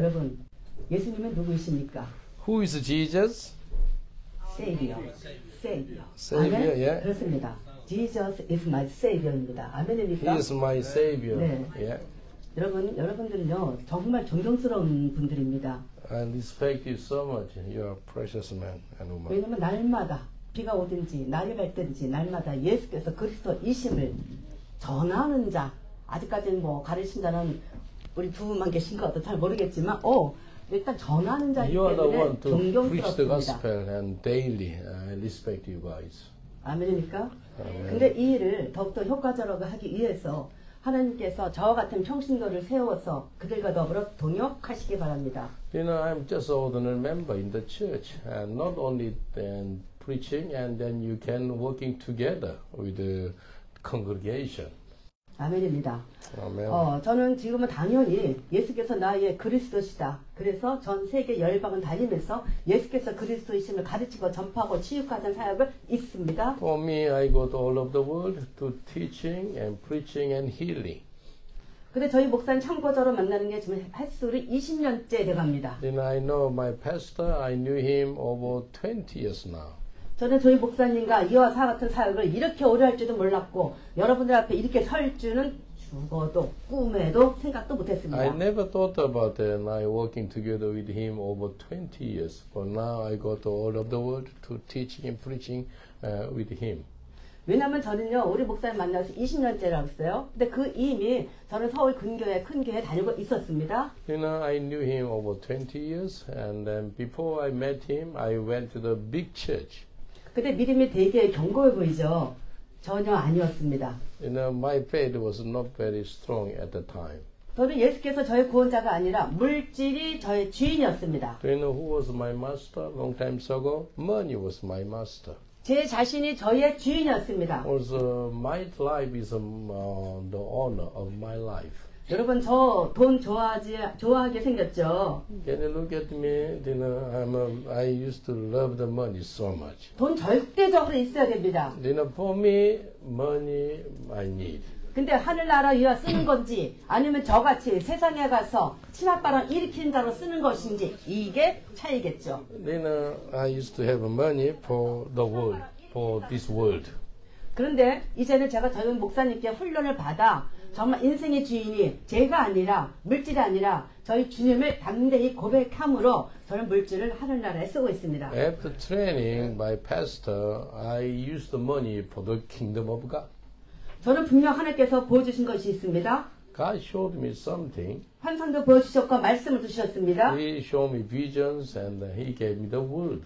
여러분, 예수님은 누구이십니까? Who is Jesus? Savior. Savior, 아멘? yeah. 그렇습니다. Jesus is my Savior입니다. 아멘입니까? He is my Savior. 네. Yeah. 여러분들은요, 정말 존경스러운 분들입니다. I respect you so much. You are a precious man and woman. 왜냐면 날마다 비가 오든지 날이 밝든지 날마다 예수께서 그리스도이심을 전하는 자, 아직까지는 뭐 가르친 자는 우리 두 분만 계신 것 같아 잘 모르겠지만, 일단 전하는 자이기 You are the 때문에 one to preach the 존경스럽습니다. gospel and daily. I respect you guys. 아멘입니까? 아멘. 근데 이 일을 더욱더 효과적으로 하기 위해서 하나님께서 저와 같은 평신도를 세워서 그들과 더불어 동역하시기 바랍니다. You know, I'm just an ordinary member in the church, and not only then preaching, and then you can working together with the congregation. 아멘입니다. Amen. 저는 지금은 당연히 예수께서 나의 그리스도시다. 그래서 전 세계 열방을 다니면서 예수께서 그리스도이심을 가르치고 전파하고 치유하는 사역을 있습니다. For me, I go to all of the world to teaching and preaching and healing. 근데 저희 목사님 참고자로 만나는 게 지금 횟수로 20년째 돼갑니다. Then I know my pastor. I knew him over 20 years now. 저는 저희 목사님과 이와 사 같은 사역을 이렇게 오래 할 줄도 몰랐고 여러분들 앞에 이렇게 설 줄은 죽어도 꿈에도 생각도 못했습니다. I never thought about it, and I working together with him over 20 years. But now I go to all of the world to teaching and preaching with him. 왜냐하면 저는요 우리 목사님 만나서 20년째라고 했어요. 근데 그 이미 저는 서울 근교에 큰 교회 다니고 있었습니다. You know, I knew him over 20 years, and then before I met him, I went to the big church. 근데 믿음이 되게 견고해 보이죠? 전혀 아니었습니다. You know, my faith was not very strong at the time. 저는 예수께서 저의 구원자가 아니라 물질이 저의 주인이었습니다. Do you know who was my master long time ago? Money was my master. 제 자신이 저의 주인이었습니다. Also, my life is the owner of my life. 여러분 저 돈 좋아하게 생겼죠? Can you look at me? You know, I used to love the money so much. 돈 절대적으로 있어야 됩니다. You know, for me, money I need. 근데 하늘나라 위에 쓰는 건지 아니면 저같이 세상에 가서 치맛바람 일으키는 자로 쓰는 것인지 이게 차이겠죠. You know, I used to have money for the world, for this world. 그런데 이제는 제가 저희 목사님께 훈련을 받아 정말 인생의 주인이 제가 아니라 물질이 아니라 저희 주님을 담대히 고백함으로 저는 물질을 하늘나라에 쓰고 있습니다. After training by pastor, I used the money for the kingdom of God. 저는 분명 하나님께서 보여주신 것이 있습니다. God showed me something. 환상도 보여주셨고 말씀을 주셨습니다. He showed me visions and He gave me the word.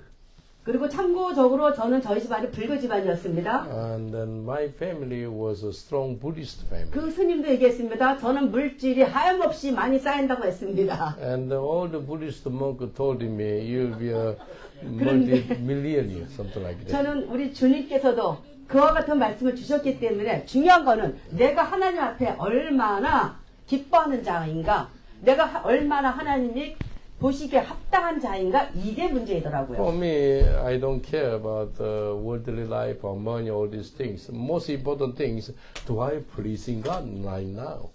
그리고 참고적으로 저는 저희 집안이 불교 집안이었습니다. And then my family was a strong Buddhist family. 그 스님도 얘기했습니다. 저는 물질이 하염없이 많이 쌓인다고 했습니다. And all the Buddhist monk told me, you'll be a multi-millionaire, something like that. 저는 우리 주님께서도 그와 같은 말씀을 주셨기 때문에 중요한 거는 내가 하나님 앞에 얼마나 기뻐하는 자인가, 내가 얼마나 하나님이 보시기에 합당한 자인가, 이게 문제이더라고요. For me, I don't care about worldly life or money, all these things. Most important things, do I pleasing God right now?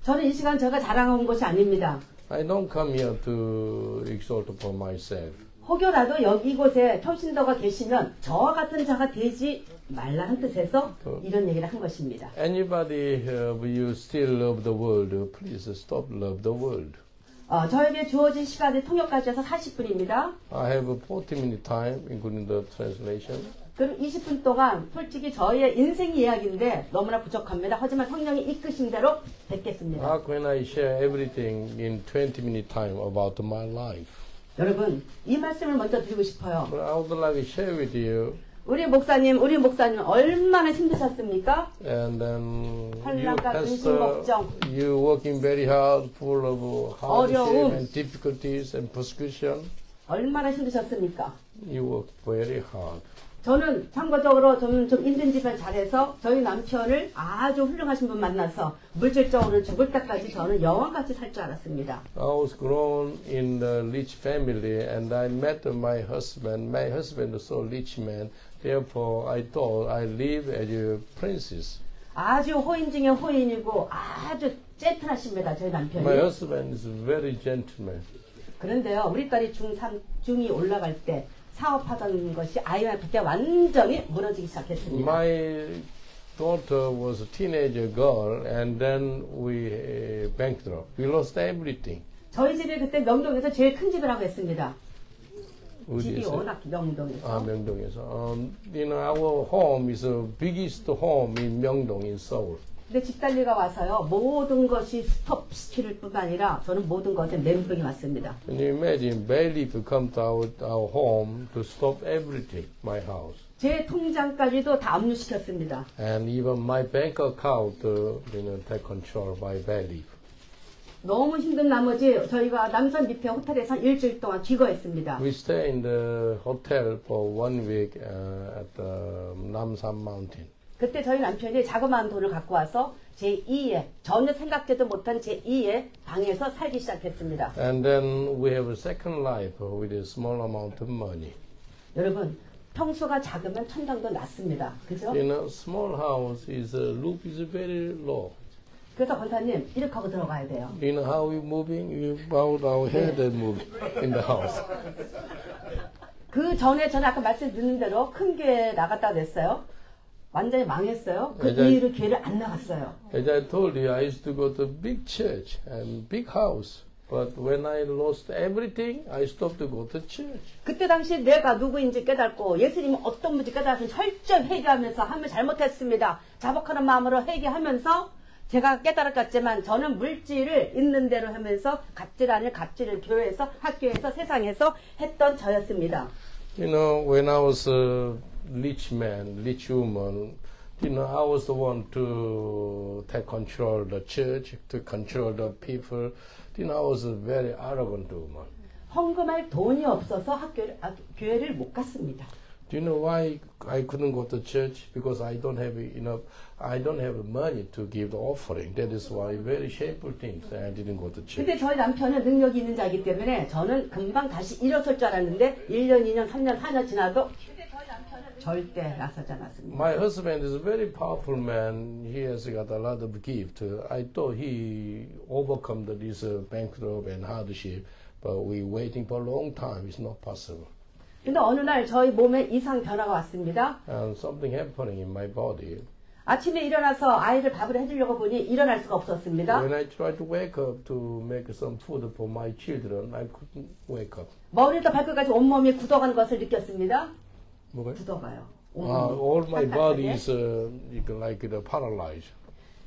저는 이 시간 제가 자랑한 것이 아닙니다. I don't come here to exalt for myself. 혹여라도 여기 이곳에 평신도가 계시면 저와 같은 자가 되지 말라는 뜻에서 이런 얘기를 한 것입니다. Anybody you still love the world, please stop love the world. 저에게 주어진 시간이 통역까지 해서 40분입니다. I have a 40-minute time, including the translation. 그럼 20분 동안 솔직히 저의 인생 이야기인데 너무나 부족합니다. 하지만 성령이 이끄신 대로 뵙겠습니다. How can I share everything in 20-minute time about my life? 여러분, 이 말씀을 먼저 드리고 싶어요. But I would like to share with you. 우리 목사님 얼마나 힘드셨습니까? And then you, 환난과 근심, pastor, 걱정, you working very hard, full of hardship 어려움. and difficulties and persecution. 얼마나 힘드셨습니까? You work very hard. 저는 참고적으로 저는 좀 힘든 집을 잘해서 저희 남편을 아주 훌륭하신 분 만나서 물질적으로 죽을 때까지 저는 여왕같이 살 줄 알았습니다. I was grown in the rich family, and I met my husband. My husband was so rich man. Therefore, I thought I live as a princess. 아주 호인 중에 호인이고 아주 젠틀하십니다. 저희 남편이. My husband is very gentleman. 그런데요, 우리 딸이 중3, 중2 올라갈 때 사업하던 것이 IMF 때 완전히 무너지기 시작했습니다. My daughter was a teenager girl, and then we bankrupt. We lost everything. 저희 집이 그때 명동에서 제일 큰 집이라고 했습니다. 집이 어디에서? 워낙 명동에서. 아, 명동에서. You know, our home is the biggest home in Myeongdong in Seoul. 근데 집달리가 와서요, 모든 것이 스톱 시킬 뿐만 아니라 저는 모든 것에 멘붕이 왔습니다. Can you imagine, bailiff come to our home to stop everything, my house. 제 통장까지도 다 압류시켰습니다. And even my bank account, take control by bailiff. 너무 힘든 나머지 저희가 남산 밑에 호텔에서 일주일 동안 귀거했습니다. We stay in the hotel for 1 week at the Namsan Mountain. 그때 저희 남편이 자그마한 돈을 갖고 와서 제2의 전혀 생각지도 못한 제2의 방에서 살기 시작했습니다. And then we have a second life with a small amount of money. 여러분, 평수가 작으면 천장도 낮습니다. 그죠? In a small house, roof is very low. 그래서 권사님 이렇게 하고 들어가야 돼요. You know how we moving? We bow our head and move in the house. 그 전에 저는 아까 말씀드린 대로 큰 교회 나갔다 그랬어요. 완전히 망했어요. 그 이후로 교회를 안 나갔어요. As I told you, I used to go to big church and big house. But when I lost everything, I stopped to go to church. 그때 당시 내가 누구인지 깨닫고 예수님은 어떤 분인지 깨달아서 철저히 회개하면서 하면 잘못했습니다. 자복하는 마음으로 회개하면서 제가 깨달았겠지만 저는 물질을 있는 대로 하면서 갑질 아닌 갑질을 교회에서 학교에서 세상에서 했던 저였습니다. You know, when I was a rich man, rich woman, you know, I was the one to take control of the church, to control the people. You know, I was a very arrogant woman. 헌금할 돈이 없어서 교회를 못 갔습니다. Do you know why I couldn't go to church? Because I don't have enough, I don't have money to give the offering. That is why very shameful things I didn't go to church. 근데 저희 남편은 능력이 있는 자이기 때문에 저는 금방 다시 일어설 줄 알았는데 1년, 2년, 3년, 4년 지나도 절대 나서지 않았습니다. My husband is a very powerful man. He has got a lot of gift. I thought he overcome this bankrupt and hardship, but we waiting for a long time. It's not possible. 근데 어느 날 저희 몸에 이상 변화가 왔습니다. And something happening in my body. 아침에 일어나서 아이들 밥을 해주려고 보니 일어날 수가 없었습니다. When I tried to wake up to make some food for my children, I couldn't wake up. 머리부터 발끝까지 온몸이 굳어가는 것을 느꼈습니다. 뭐가요? 굳어가요. All my body is like paralyzed.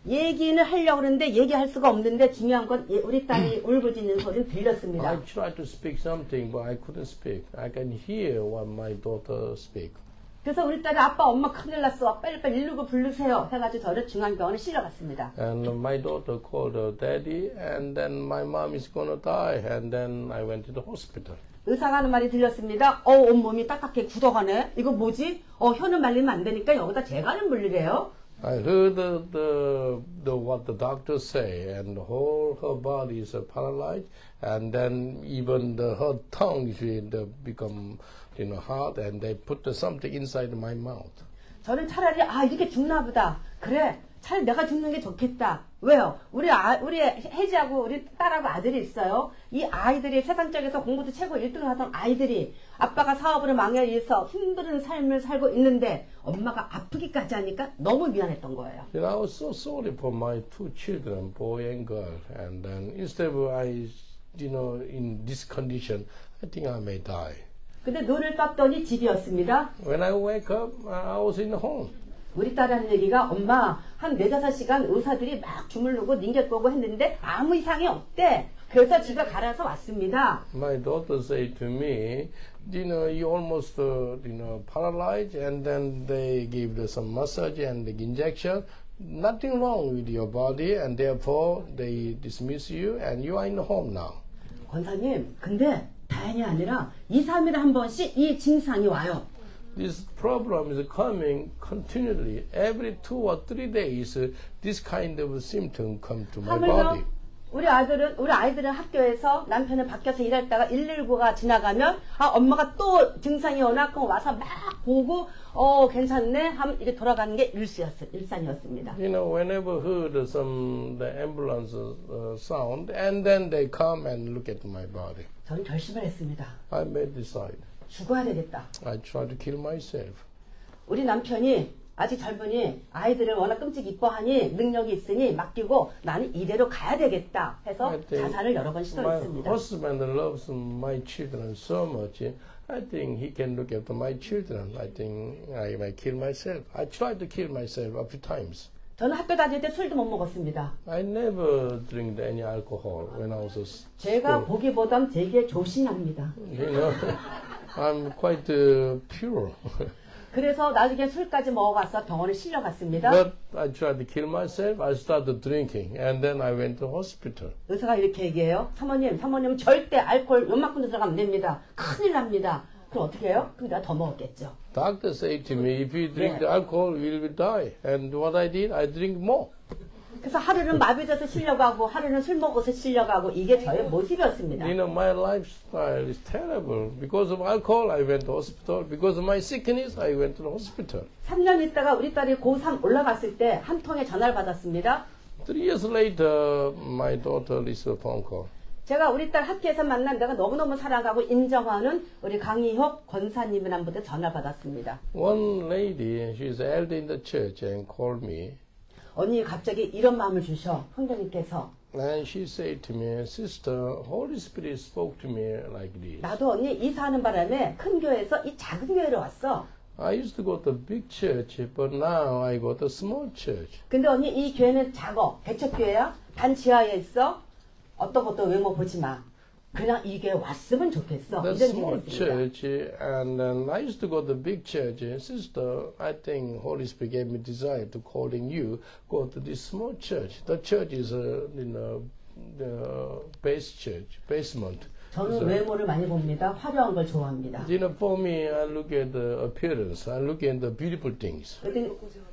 얘기는 하려고 하는데 얘기할 수가 없는데 중요한 건 우리 딸이 울부짖는 소리는 들렸습니다. I tried to speak something, but I couldn't speak. I can hear what my daughter speak. 그래서 우리 딸이 아빠 엄마 큰일 났어. 빨리빨리 119 부르세요. 해가지고 저를 중앙병원에 실려갔습니다. And my daughter called her daddy, and then my mom is gonna die, and then I went to the hospital. 의사가 하는 말이 들렸습니다. 온몸이 딱딱해 굳어가네. 이거 뭐지? 혀는 말리면 안 되니까 여기다 재간을 물리래요. I heard what the doctors say, and whole her body is paralyzed, and then even her tongue is become hard, and they put something inside my mouth. 저는 차라리 이렇게 죽나 보다. 그래, 차라리 내가 죽는 게 좋겠다. 왜요? 우리 혜지하고 우리 딸하고 아들이 있어요. 이 아이들이 세상적에서 공부도 최고 1등을 하던 아이들이 아빠가 사업으로 망해서 힘든 삶을 살고 있는데 엄마가 아프기까지 하니까 너무 미안했던 거예요. I was so sorry for my two children, boy and girl, and then instead of in this condition, I think I may die. 근데 눈을 떴더니 집이었습니다. When I wake up, I was in the home. 우리 딸이 하는 얘기가 엄마 한 4-5시간 의사들이 막 주물르고 닌게 꼬고 했는데 아무 이상이 없대. 그래서 집에 갈아서 왔습니다. My daughter said to me, you almost paralyzed, and then they give some massage and the injection. Nothing wrong with your body, and therefore they dismiss you, and you are in the home now. 권사님, 근데 다행이 아니라 2-3일에 한 번씩 이 증상이 와요. This problem is coming continually. Every 2 or 3 days, this kind of symptom come to my body. 우리 아이들은 학교에서 남편은 밖에서 일했다가 119가 지나가면 엄마가 또 증상이 오나 그럼 와서 막 보고 괜찮네 하면 이렇게 돌아가는 게 일상이었습니다. You know, whenever heard the ambulance sound, and then they come and look at my body. 저는 결심을 했습니다. I made decide. 죽어야 되겠다. I try to kill myself. 우리 남편이 아직 젊으니 아이들을 워낙 끔찍 이뻐하니 능력이 있으니 맡기고 나는 이대로 가야 되겠다 해서 자살을 여러 번 시도했습니다. My husband loves my children so much. I think he can look after my children. I think I might kill myself. I tried to kill myself a few times. 저는 학교 다닐 때 술도 못 먹었습니다. I never drink any alcohol when I was a 제가 보기보단 되게 조신합니다. You know, I'm quite pure. 그래서 나중에 술까지 먹어가서 병원에 실려갔습니다. But I tried to kill myself. I started drinking, and then I went to hospital. 의사가 이렇게 얘기해요. 사모님 절대 알코올 요만큼도 들어가면 안 됩니다. 큰일 납니다. 그럼 어떻게 해요? 그럼 내가 더 먹었겠죠. Doctor said to me, if you drink the alcohol, you will die. And what I did, I drink more. 그래서 하루는 마비돼서 실려가고 하루는 술 먹어서 실려가고 이게 저의 모습이었습니다. You know, my lifestyle is terrible. Because of alcohol, I went to hospital. Because of my sickness, I went to the hospital. 3년 있다가 우리 딸이 고3 올라갔을 때 한 통의 전화를 받았습니다. 3 years later, my daughter received a phone call. 제가 우리 딸 학교에서 만난 내가 너무너무 사랑하고 인정하는 우리 강희혁 권사님이라는 분한테 전화를 받았습니다. One lady, she's elder in the church, and called me. 언니 갑자기 이런 마음을 주셔. 성도님께서. And she said to me, Sister, Holy Spirit spoke to me like this. 나도 언니 이사하는 바람에 큰 교회에서 이 작은 교회로 왔어. I used to go to big church, but now I go to small church. 근데 언니 이 교회는 작어. 개척교회야. 반 지하에 있어. 어떤 것도 외모 보지 마. 그냥 이 교회 왔으면 좋겠어. The 이런 small 얘기를 했습니다. church, and then I used to go to big church. Sister, I think Holy Spirit gave me desire to calling you go to this small church. The church is the base church, basement. 저는 외모를 많이 봅니다. 화려한 걸 좋아합니다. You know, for me, I look at the appearance. I look at the beautiful things.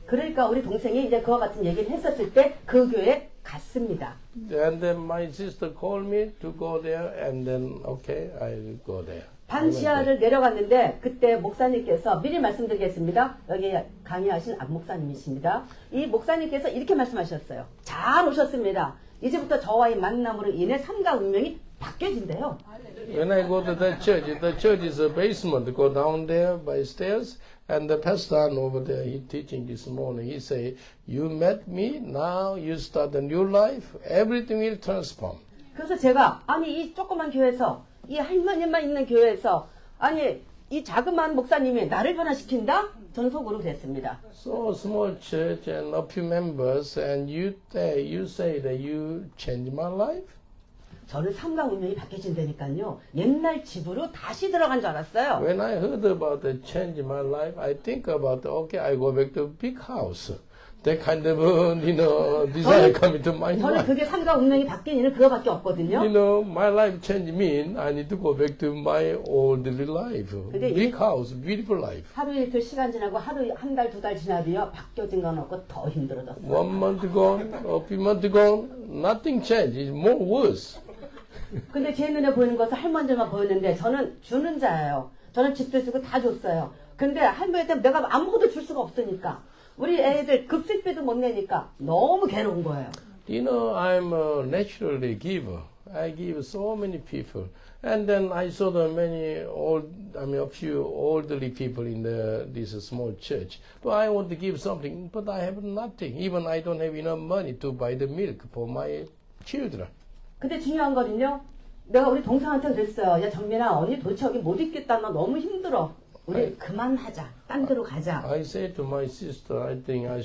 그러니까 우리 동생이 이제 그와 같은 얘기를 했었을 때 그 교회에 갔습니다. And then my sister called me to go there, and then okay, I'll go there. 반 지하를 내려갔는데 그때 목사님께서 미리 말씀드리겠습니다. 여기 강의하신 안 목사님이십니다. 이 목사님께서 이렇게 말씀하셨어요. 잘 오셨습니다. 이제부터 저와의 만남으로 인해 삶과 운명이 바뀌어진대요. When I go to the church is a basement. Go down there by stairs, and the pastor over there, he teaching this morning. He say, "You met me, now you start a new life. Everything will transform." 그래서 제가 아니 이 조그만 교회에서 이 할머니만 있는 교회에서 아니 이 자그마한 목사님이 나를 변화시킨다? 저는 속으로 그랬습니다. So small church and a few members, and you say that you changed my life. 저는 삶과 운명이 바뀌어진다니까요. 옛날 집으로 다시 들어간 줄 알았어요. When I heard about the change in my life, I think about okay, I go back to big house. That kind of desire coming to my 저는 mind. 그게 삶과 운명이 바뀐 일은 그거밖에 없거든요. You know, my life change mean I need to go back to my old life. Big house, beautiful life. 하루 이틀 시간 지나고 하루 한 달 두 달 지나도요 바뀌어진 건 없고 더 힘들어졌어요. 1 month gone, a few months gone, nothing changed. It's more worse. 근데 제 눈에 보이는 것은 할머니들만 보였는데 저는 주는 자예요. 저는 집도 주고 다 줬어요. 근데 할머니한테 내가 아무것도 줄 수가 없으니까 우리 애들 급식비도 못 내니까 너무 괴로운 거예요. You know, I'm a naturally giver. I give so many people. And then I saw the a few elderly people in this small church. But I want to give something, but I have nothing. Even I don't have enough money to buy the milk for my children. 근데 중요한 거는요. 내가 우리 동생한테 그랬어요. 야 정민아 언니 도대체 여기 못 있겠다. 나 너무 힘들어. 우리 그만하자. 딴 데로 가자. I said to my sister, I think I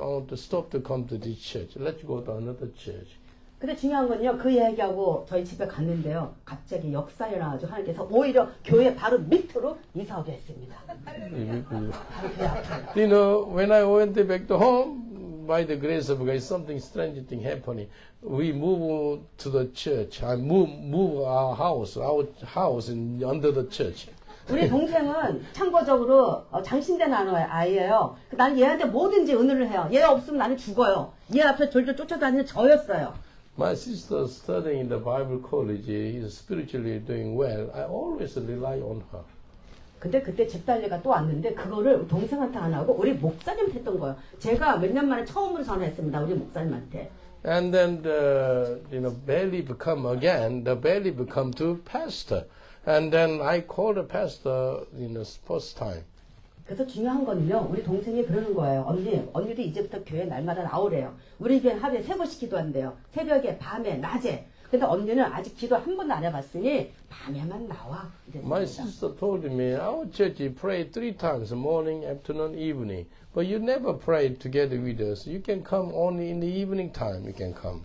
want to stop to come to this church. Let's go to another church. 근데 중요한 건요. 그 이야기하고 저희 집에 갔는데요. 갑자기 역사에 나와서 하나님께서 오히려 교회 바로 밑으로 이사 오게 했습니다. 바로 교회 앞으로. You know, when I went back to home, by the grace of God, something strange thing happening. We moved to the church. I move our house under the church. 우리 동생은 참고적으로 장신된 아이예요. 나는 얘한테 뭐든지 은혜를 해요. 얘 없으면 나는 죽어요. 얘 앞에 졸졸 쫓아다니는 저였어요. My sister studying in the Bible college is spiritually doing well. I always rely on her. 근데 그때 집달리가 또 왔는데 그거를 동생한테 안 하고 우리 목사님한테 했던 거예요. 제가 몇 년 만에 처음으로 전화했습니다. 우리 목사님한테. And then Bailey become again. The Bailey become to pastor. And then I called the pastor first time. 그래서 중요한 거는요. 우리 동생이 그러는 거예요. 언니도 이제부터 교회 날마다 나오래요. 우리 교회는 하루에 3번씩 기도한대요. 새벽에, 밤에, 낮에. 근데 언니는 아직 기도 한 번도 안 해봤으니 밤에만 나와. My sister told me, our church pray 3 times, morning, afternoon, evening. But you never pray together with us. You can come only in the evening time. You can come.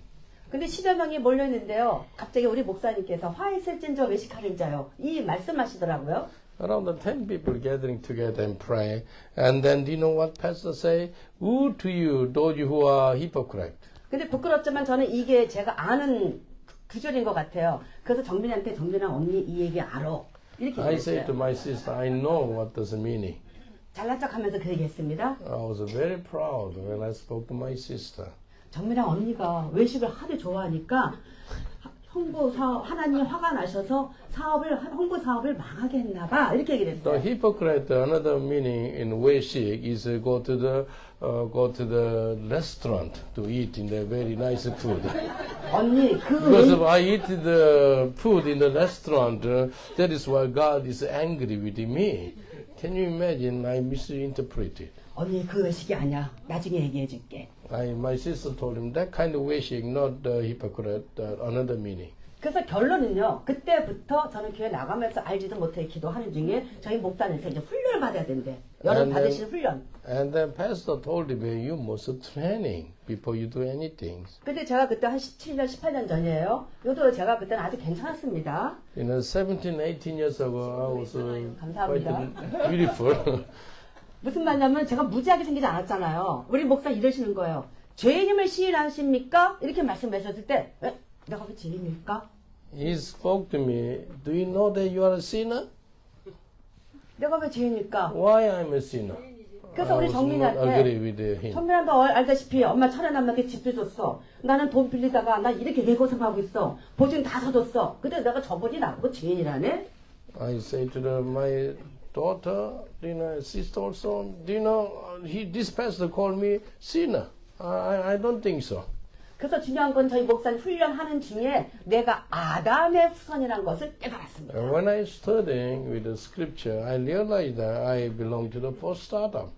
근데 10여 명이 몰려있는데요. 갑자기 우리 목사님께서 화 있을진 저 외식하는 자요. 이 말씀하시더라고요. Around 10 people gathering together and pray. And then do you know what pastor say? Woe to you, those who are hypocrite. 근데 부끄럽지만 저는 이게 제가 아는 구절인 것 같아요. 그래서 정민이한테 정민아 언니 이 얘기 알아. 이렇게 I say to 얘기했어요. my sister, I know what does meaning. 잘난 척하면서 그 얘기했습니다. I was very proud when I spoke to my sister. 정민아 언니가 외식을 하도 좋아하니까 홍보 사업 하나님 화가 나셔서 홍보 사업을 망하게 했나봐 이렇게 얘기를 The 했어요. hypocrite, another meaning in 외식 is go to the restaurant to eat in the very nice food. 언니 Because if I eat the food in the restaurant, that is why God is angry with me. Can you imagine? I misinterpreted. 언니 그 외식이 아니야. 나중에 얘기해 줄게. My sister told him that kind of 외식, not the hypocrite, another meaning. 그래서 결론은요. 그때부터 저는 교회 나가면서 알지도 못해 기도하는 중에 저희 목사님께서 이제 훈련을 받아야 된대. 여름 받으시는 훈련. And then pastor told me, you must training before you do anything. 근데 제가 그때 한 17년, 18년 전이에요. 요도 제가 그때는 아주 괜찮았습니다. 17, 18 years ago, I was quite 감사합니다. beautiful. 무슨 말이냐면 제가 무지하게 생기지 않았잖아요. 우리 목사 이러시는 거예요. 죄의 힘을 시인하십니까? 이렇게 말씀하셨을 때 내가 왜 죄인일까? He spoke to me, do you know that you are a sinner? 내가 왜 죄인일까? Why I'm a sinner? 그래서 I 우리 was not agree 정민이한테 with him. 정민아 알다시피 엄마 철회남한테 집도 줬어. 나는 돈 빌리다가 나 이렇게 개고생하고 있어. 보증 다 사줬어. 근데 내가 저번이 나보고 죄인이라네? I say to my daughter, sister also, do you know, this pastor called me sinner. I don't think so. 그래서 중요한 건 저희 목사님 훈련하는 중에 내가 아담의 후손이라는 것을 깨달았습니다. When I studying with the scripture, I realized that I belong to the first Adam.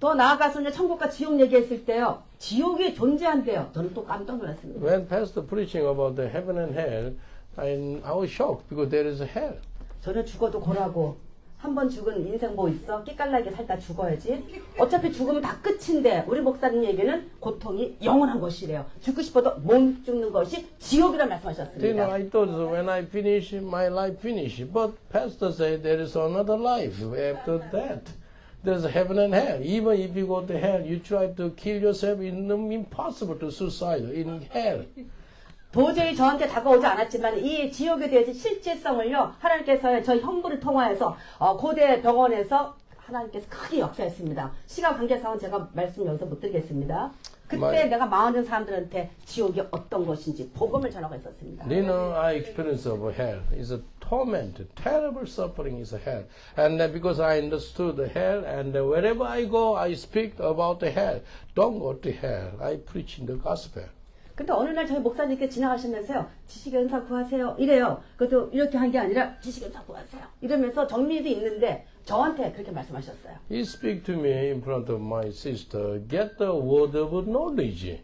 더 나아가서 이제 천국과 지옥 얘기했을 때요. 지옥이 존재한대요. 저는 또 깜짝 놀랐습니다. When pastor preaching about the heaven and hell, I was shocked because there is a hell. 저는 죽어도 고라고. 한 번 죽은 인생 뭐 있어? 끼깔나게 살다 죽어야지. 어차피 죽으면 다 끝인데 우리 목사님 얘기는 고통이 영원한 것이래요. 죽고 싶어도 못 죽는 것이 지옥이라 말씀하셨습니다. I thought when I finish, my life finish. But pastor said there is another life after that. There's heaven and hell. Even if you go to hell, you try to kill yourself, it's impossible to suicide in hell. 도저히 저한테 다가오지 않았지만 이 지옥에 대해서 실제성을요. 하나님께서 저희 형부를 통하여서 고대 병원에서 하나님께서 크게 역사했습니다. 시간 관계상은 제가 말씀 여기서 못 드리겠습니다. 그때 내가 많은 사람들한테 지옥이 어떤 것인지 복음을 전하고 있었습니다. You know, I experience of hell is a torment, terrible suffering is a hell. And because I understood the hell, and wherever I go, I speak about the hell. Don't go to hell. I preach in the gospel. 근데 어느 날 저희 목사님께 지나가시면서요. 지식의 은사 구하세요. 이래요. 그것도 이렇게 한 게 아니라 지식의 은사 구하세요. 이러면서 정민이도 있는데 저한테 그렇게 말씀하셨어요. He speak to me in front of my sister. Get the word of knowledge.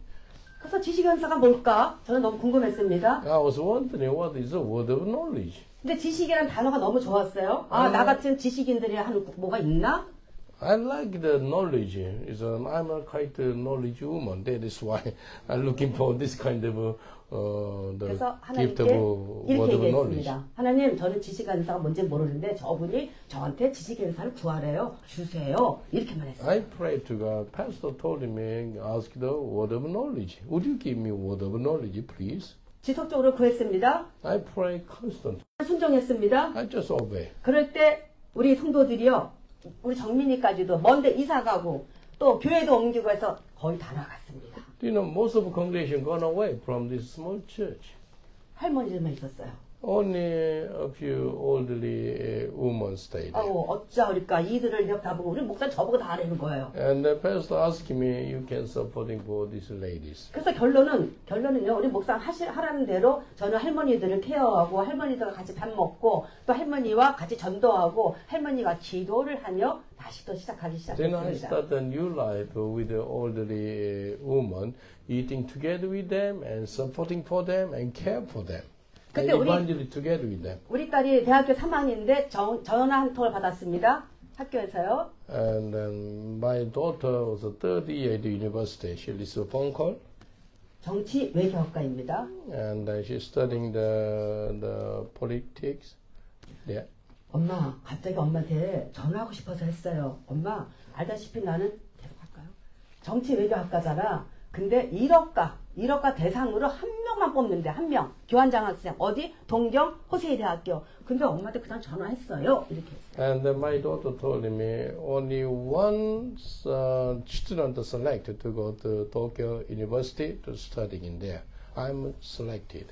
그래서 지식의 은사가 뭘까? 저는 너무 궁금했습니다. I was wondering what is the word of knowledge. 근데 지식이라는 단어가 너무 좋았어요. 나 같은 지식인들이 하는 뭐가 있나? I like the knowledge. I'm a quite a knowledge woman. That is why I'm looking for this kind of the 그래서 gift 하나님께 of 이렇게 word of knowledge. 얘기했습니다. 하나님, 저는 지식의 은사가 뭔지 모르는데 저분이 저한테 지식의 은사를 구하래요. 주세요. 이렇게만 했어요. I prayed to God. Pastor told me, ask the word of knowledge. Would you give me word of knowledge, please? 지속적으로 구했습니다. I pray constant. 순종했습니다. I just obey. 그럴 때 우리 성도들이요. 우리 정민이까지도 먼데 이사 가고 또 교회도 옮기고 해서 거의 다 나갔습니다. You know, most of the congregation gone away from this small church. 할머니들만 있었어요. Only a few elderly women stayed there. 어쩌니까 이들을 이렇게 다 보고 우리 목사 저보고 다 하라는 거예요. And the pastor asked me, you can supporting for these ladies. 그래서 결론은요, 우리 목사 하라는 대로 저는 할머니들을 케어하고 할머니들과 같이 밥 먹고 또 할머니와 같이 전도하고 할머니가 기도를 하며 다시 또 시작하기 Then I 시작했습니다. started a new life with the elderly women, eating together with them and supporting for them and care for them. And 근데 우리- evangelically together with them. 우리 딸이 대학교 3학년인데 전화 한 통을 받았습니다. 학교에서요. And my daughter was a third year at the university. She received a phone call. 정치 외교학과입니다. And she's studying the politics. Yeah. 엄마, 갑자기 엄마한테 전화하고 싶어서 했어요. 엄마, 알다시피 나는 계속 할까요? 정치 외교학과잖아. 근데 1억과 대상으로 한 명만 뽑는데, 한 명. 교환장학생. 어디? 동경 호세이 대학교. 근데 엄마한테 그냥 전화했어요. 이렇게 했어요. And my daughter told me only one student selected to go to Tokyo University to study in there. I'm selected.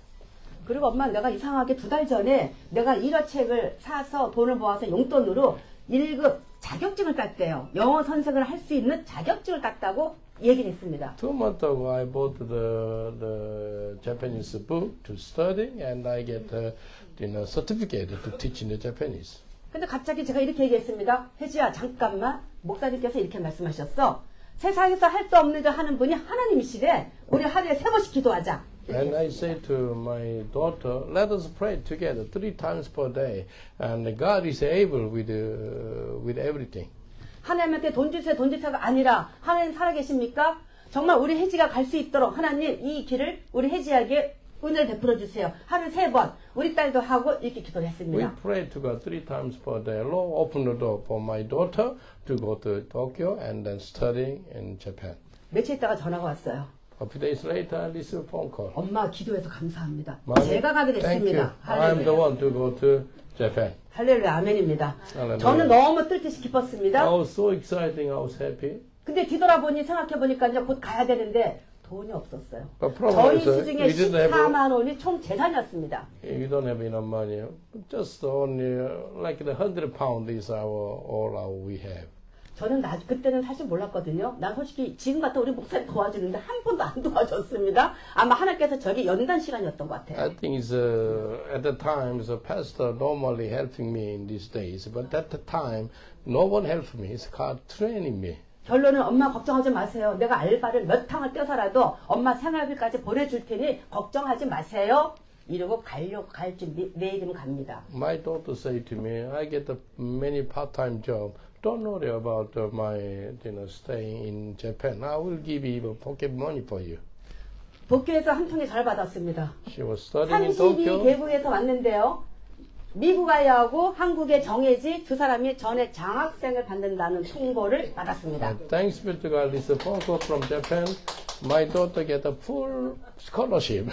그리고 엄마, 내가 이상하게 2달 전에 내가 일어책을 사서 돈을 모아서 용돈으로 1급 자격증을 땄대요. 영어 선생을 할 수 있는 자격증을 땄다고 얘기를 했습니다. 2 months ago, I bought the Japanese book to study, and I get a certificate to teach in the Japanese. 근데 갑자기 제가 이렇게 얘기했습니다. 혜지야, 잠깐만. 목사님께서 이렇게 말씀하셨어. 세상에서 할 수 없는 일 하는 분이 하나님이시래. 우리 하루에 3번씩 기도하자. And I say to my daughter, let us pray together 3 times per day, and God is able with everything. 하나님한테 돈 주세요가 아니라 하나님 살아계십니까? 정말 우리 혜지가 갈 수 있도록 하나님 이 길을 우리 혜지에게 은혜를 베풀어 주세요. 하루에 3번 우리 딸도 하고 이렇게 기도를 We 했습니다. pray to God 3 times per day. Lord, open the door for my daughter to go to Tokyo and then study in Japan. 며칠 있다가 전화가 왔어요. A few days later, I received a phone call. 엄마 기도해서 감사합니다. Mommy, 제가 가게 thank you. 됐습니다. I'm the one to go to Japan. 할렐루야 아멘입니다. 할렐루야. 저는 너무 뜻뜻이 I 기뻤습니다. was so exciting. I was happy. 근데 뒤돌아보니 생각해보니까 이제 곧 가야 되는데 돈이 없었어요. But problem 저희 is, 수중에 we didn't have 14만 원이 총 재산이었습니다. we don't have enough money. Just only like the 100 pound is all we have. 저는 그때는 사실 몰랐거든요. 난 솔직히 지금 같아 우리 목사님 도와주는데 한 번도 안 도와줬습니다. 아마 하나님께서 저에게 연단 시간이었던 것 같아요. I think it's, at the time, the pastor normally helping me in these days, but at the time, no one helped me. It's God training me. 결론은 엄마 걱정하지 마세요. 내가 알바를 몇 탕을 떼서라도 엄마 생활비까지 보내줄 테니 걱정하지 마세요. 이러고 갈 준비 내일이면 갑니다. My daughter said to me, I get many part-time job. Don't worry about my staying in Japan. I will give you pocket money for you. 도쿄에서 한 통에 잘 받았습니다. She was studying in Tokyo. 32개국에서 왔는데요. 미국 아이하고 한국의 정혜지 두 사람이 전에 장학생을 받는다는 통보를 받았습니다. Thanks be to God, this phone call from Japan. My daughter get a full scholarship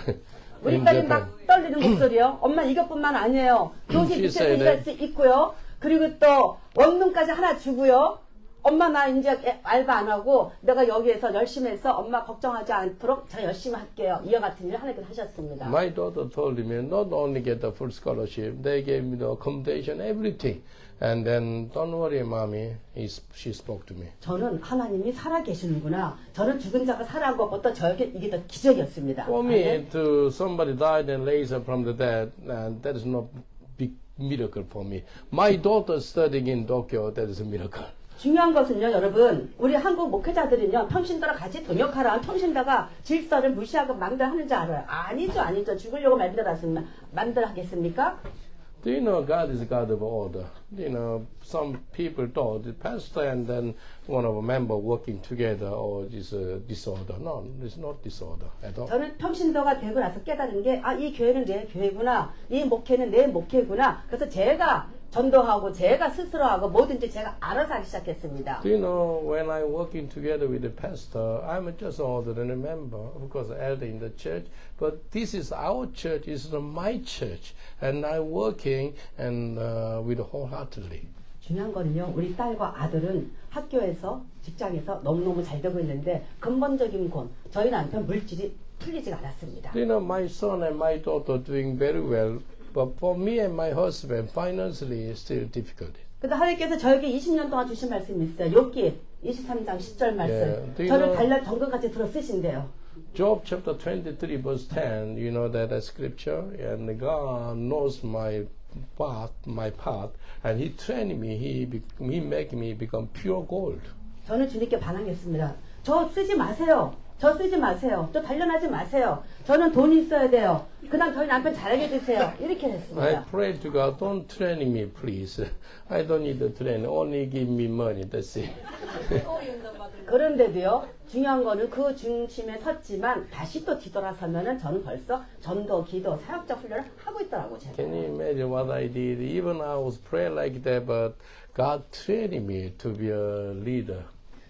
우리 in 딸이 Japan. 막 떨리는 목소리요. 엄마 이것뿐만 아니에요. 교실 She 밑에서 said 일할 수 있고요. 그리고 또 원룸까지 하나 주고요. 엄마 나 이제 알바 안 하고 내가 여기에서 열심히 해서 엄마 걱정하지 않도록 제가 열심히 할게요. 이와 같은 일을 하나님께서 하셨습니다. My daughter told me not only get the full scholarship, they gave me the accommodation, everything. And then, don't worry, mommy, she spoke to me. 저는 하나님이 살아계시는구나. 저는 죽은 자가 살아난 것보다 저에게 이게 더 기적이었습니다. For me, to somebody died and raised up from the dead, that is not big miracle for me. My daughter studying in Tokyo, that is a miracle. 중요한 것은요, 여러분, 우리 한국 목회자들은요, 평신도랑 같이 동역하라. 평신도가 질서를 무시하고 마음대로 하는 줄 알아요. 아니죠. 죽으려고 마음대로 하겠습니까? Do you know God is a God of order? You know, some people thought the pastor and then one of a member working together or is disorder. No, it's not disorder at all. 저는 평신도가 되고 나서 깨달은 게, 이 교회는 내 교회구나. 이 목회는 내 목회구나. 그래서 제가 전도하고 제가 스스로 하고 뭐든지 제가 알아서 하기 시작했습니다. Do you know, when I'm working together with the pastor, I'm just an ordinary member, of course, elder in the church, but this is our church, it's my church, and I'm working and with wholeheartedly. 중요한 거는요. 우리 딸과 아들은 학교에서 직장에서 너무너무 잘 되고 있는데 근본적인 건 저희 남편 물질이 풀리지가 않았습니다. You know, my son and my daughter doing very well, but for me and my husband, financially is still difficult. 근데 하나님께서 저에게 20년 동안 주신 말씀이 있어요. 욥기 23장 10절 말씀. Yeah. 저를 달라 정금같이 들어 쓰신대요. Job chapter 23 verse 10, you know that scripture, and God knows my path, and He trained me, He make me become pure gold. 저는 주님께 반항했습니다. 저 쓰지 마세요. 저 쓰지 마세요. 저 단련하지 마세요. 저는 돈이 있어야 돼요. 그다음 저희 남편 잘하게 되세요. 이렇게 I 했습니다. pray to God, don't train me, please. I don't need to train. Only give me money. That's it. 그런데도요. 중요한 거는 그 중심에 섰지만 다시 또 뒤돌아서면은 저는 벌써 전도, 기도, 사역적 훈련을 하고 있더라고요. 제가. Can you imagine what I did? Even I was praying like that, but God trained me to be a leader.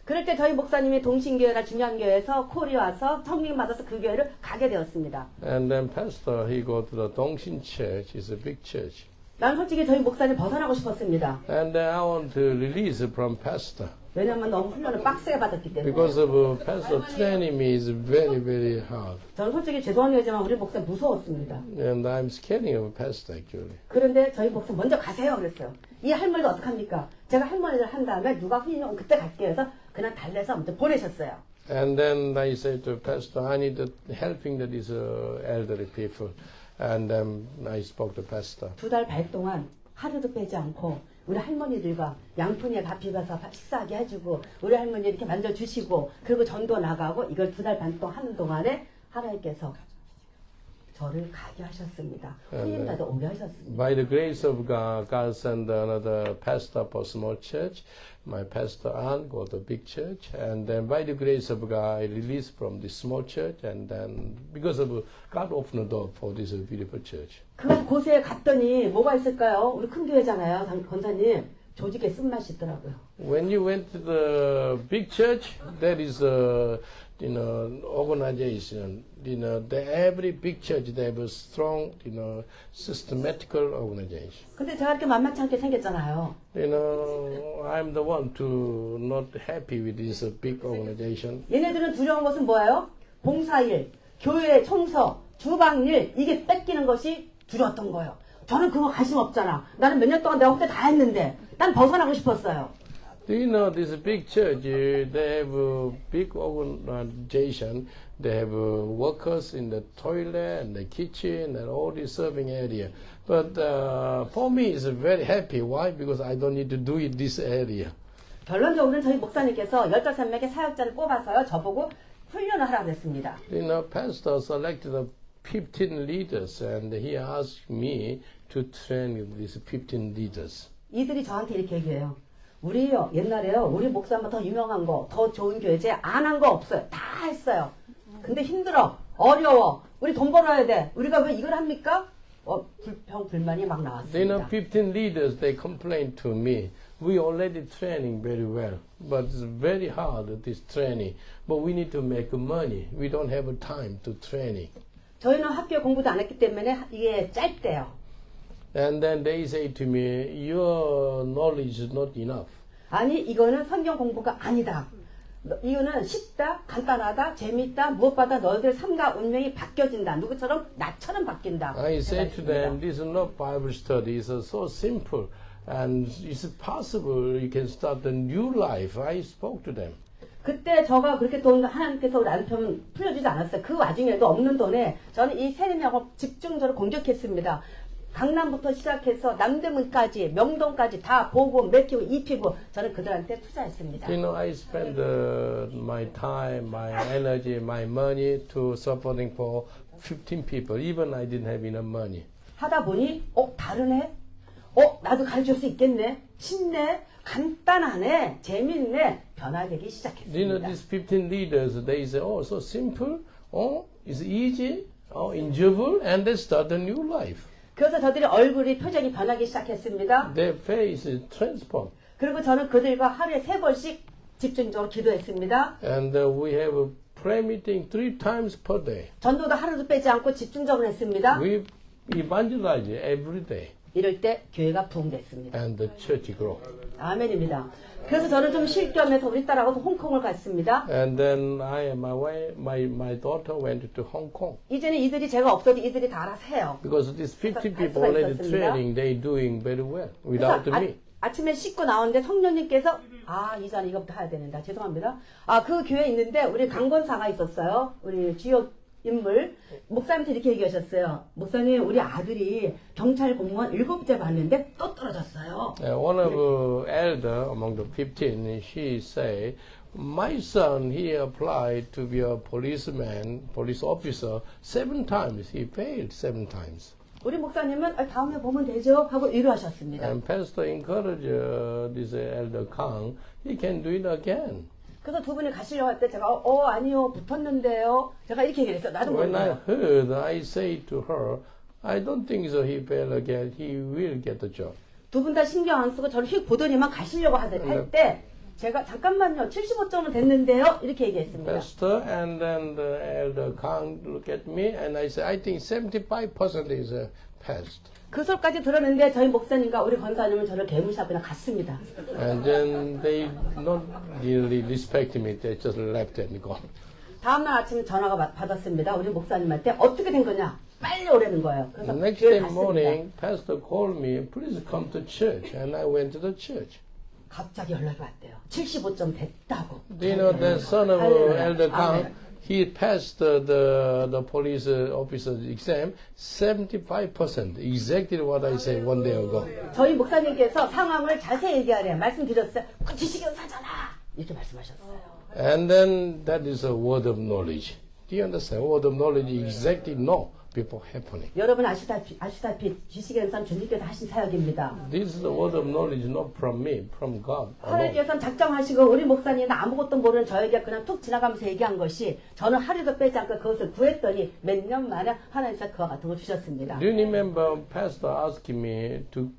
그럴 때 저희 목사님이 동신교회나 중앙교회에서 콜이 와서 성령 받아서 그 교회를 가게 되었습니다. And then pastor, he go to the Dongshin Church. It's a big church. 난 솔직히 저희 목사님 벗어나고 싶었습니다. And then I want to release from pastor. 왜냐면 너무 훈련을 빡세게 받았기 때문에. Because of pastor training me is very, very hard. 저는 솔직히 죄송한 얘기지만 우리 목사 무서웠습니다. And I'm scared of pastor actually. 그런데 저희 목사 먼저 가세요 그랬어요. 이 할머니도 어떡합니까? 제가 할머니를 한 다음에 누가 훈련 오면 그때 갈게요 해서 그냥 달래서 아무튼 보내셨어요. And then I said to pastor, I need helping these elderly people. And I spoke to pastor. 2달 반 동안 하루도 빼지 않고 우리 할머니들과 양푼에 밥 비벼서 식사하게 해주고 우리 할머니 이렇게 만져주시고 그리고 전도 나가고 이걸 2달 반 동안 하는 동안에 하나님께서 저를 가게 하셨습니다. 후임자도 오게 하셨습니다. By the grace of God, God sent another pastor for small church. My pastor aunt go to big church, and then by the grace of God, I released from this small church, and then because of God opened the door for this beautiful church. 그 곳에 갔더니 뭐가 있을까요? 우리 큰 교회잖아요, 권사님. 조직에 쓴맛이 있더라고요. When you went to the big church, there is a organization. Every big church they have a strong, systematical organization. 근데 제가 이렇게 만만치 않게 생겼잖아요. I'm the one to not happy with this big organization. 얘네들은 두려운 것은 뭐예요? 봉사일, 교회 청소, 주방일 이게 뺏기는 것이 두려웠던 거예요. 저는 그거 관심 없잖아. 나는 몇 년 동안 내가 그때 다 했는데 난 벗어나고 싶었어요. Do you know this big church? They have a big organization. They have workers in the toilet and the kitchen and all the serving area. But for me, it's very happy. Why? Because I don't need to do it this area. 결론적으로는 저희 목사님께서 15명의 사역자를 뽑아서요. 저보고 훈련을 하라고 했습니다. Pastor selected 15 leaders and he asked me to train these 15 leaders. 이들이 저한테 이렇게 얘기해요. 우리요 옛날에요 우리 목사님 더 유명한 거 더 좋은 교회제 안 한 거 없어요. 다 했어요. 근데 힘들어 어려워 우리 돈 벌어야 돼 우리가 왜 이걸 합니까? 불평 불만이 막 나왔습니다. 15 leaders they complained to me. We already training very well, but it's very hard this training. But we need to make money. We don't have time to training. 저희는 학교에 공부도 안 했기 때문에 이게 짧대요. And then they say to me, your knowledge is not enough. 아니 이거는 성경 공부가 아니다. 이거는 쉽다, 간단하다, 재밌다, 무엇보다 너희들 삶과 운명이 바뀌어진다. 누구처럼? 나처럼 바뀐다. I said to them, this is not Bible study. It's so simple. And it's possible you can start a new life. I spoke to them. 그때 저가 그렇게 돈 하나님께서 우리 남편 풀려주지 않았어요. 그 와중에도 없는 돈에 저는 이 세례명을 집중적으로 공격했습니다. 강남부터 시작해서 남대문까지 명동까지 다 보고 먹히고 입히고 저는 그들한테 투자했습니다. I spend my time, my energy, my money to supporting for 15 people. Even I didn't have enough money. 하다 보니 다르네? 나도 가르칠 수 있겠네? 쉽네? 간단하네? 재밌네? 변화되기 시작했습니다. These 15 leaders, they say, so simple, it's easy, enjoyable, and they start a new life. 그래서 저들이 얼굴이 표정이 변하기 시작했습니다. Their face is transformed. 그리고 저는 그들과 하루에 3번씩 집중적으로 기도했습니다. And we have a prayer meeting 3 times per day. 전도도 하루도 빼지 않고 집중적으로 했습니다. We evangelize every day. 이럴 때 교회가 부흥됐습니다. and the church grew. 아멘입니다. 그래서 저는 좀 쉴 겸해서 우리 딸하고 홍콩을 갔습니다. And then I and my wife, my daughter went to Hong Kong. 이제는 이들이 제가 없어도 이들이 다 알아서 해요. Because these 50 갈 people 수가 already 있었습니다. training, they doing very well without 그래서 me. 아침에 씻고 나오는데 성령님께서 이자는 이것부터 해야 되는다. 죄송합니다. 그 교회에 있는데 우리 강권사가 있었어요. 우리 주요 인물 목사님한테 이렇게 얘기하셨어요. 목사님 우리 아들이 경찰 공무원 7째 봤는데 또 떨어졌어요. One of the elder among the 15, she say, my son, he applied to be a policeman, police officer 7 times. He failed 7 times. 우리 목사님은 다음에 보면 되죠 하고 위로하셨습니다. And pastor encouraged this elder Kang, he can do it again. 그래서 두 분이 가시려고 할 때 제가 아니요 붙었는데요. 제가 이렇게 얘기했어요. 나도 When I 몰라요. heard, I say to her, I don't think so. He fail again. He will get the job. 두 분 다 신경 안 쓰고 저를 휙 보더니만 가시려고 할 때 제가 잠깐만요. 75점은 됐는데요. 이렇게 얘기했습니다. Pastor and then the elder Kang look at me and I say, I think 75% is passed. 그 소리까지 들었는데 저희 목사님과 우리 권사님은 저를 개무시하고 그냥 갔습니다. And then they not really respect me. They just left and gone. 다음날 아침에 전화가 받았습니다. 우리 목사님한테 어떻게 된 거냐? 빨리 오라는 거예요. 그래서 The next 교회 day 갔습니다. morning, pastor called me, please come to church. And I went to the church. 갑자기 연락이 왔대요. 75점 됐다고. Do you know the son of 할렐루야. elder Kang? 아멘. He passed the police officer's exam 75%. Exactly what I said one day ago. 저희 목사님께서 상황을 자세히 얘기하래. 말씀드렸어요. 지식연사잖아. 이렇게 말씀하셨어요. And then that is a word of knowledge. Do you understand? Word of knowledge exactly know before happening. 여러분 아시다시피 지식연사는 주님께서 하신 사역입니다. This is the word of knowledge not from me, from God alone. 하나님께서는 작정하시고 우리 목사님은 아무것도 모르는 저에게 그냥 툭 지나가면서 얘기한 것이 저는 하루도 빼지 않고 그것을 구했더니 몇 년 만에 하나님께서 그와 같은 걸 주셨습니다. Do you remember pastor asking me to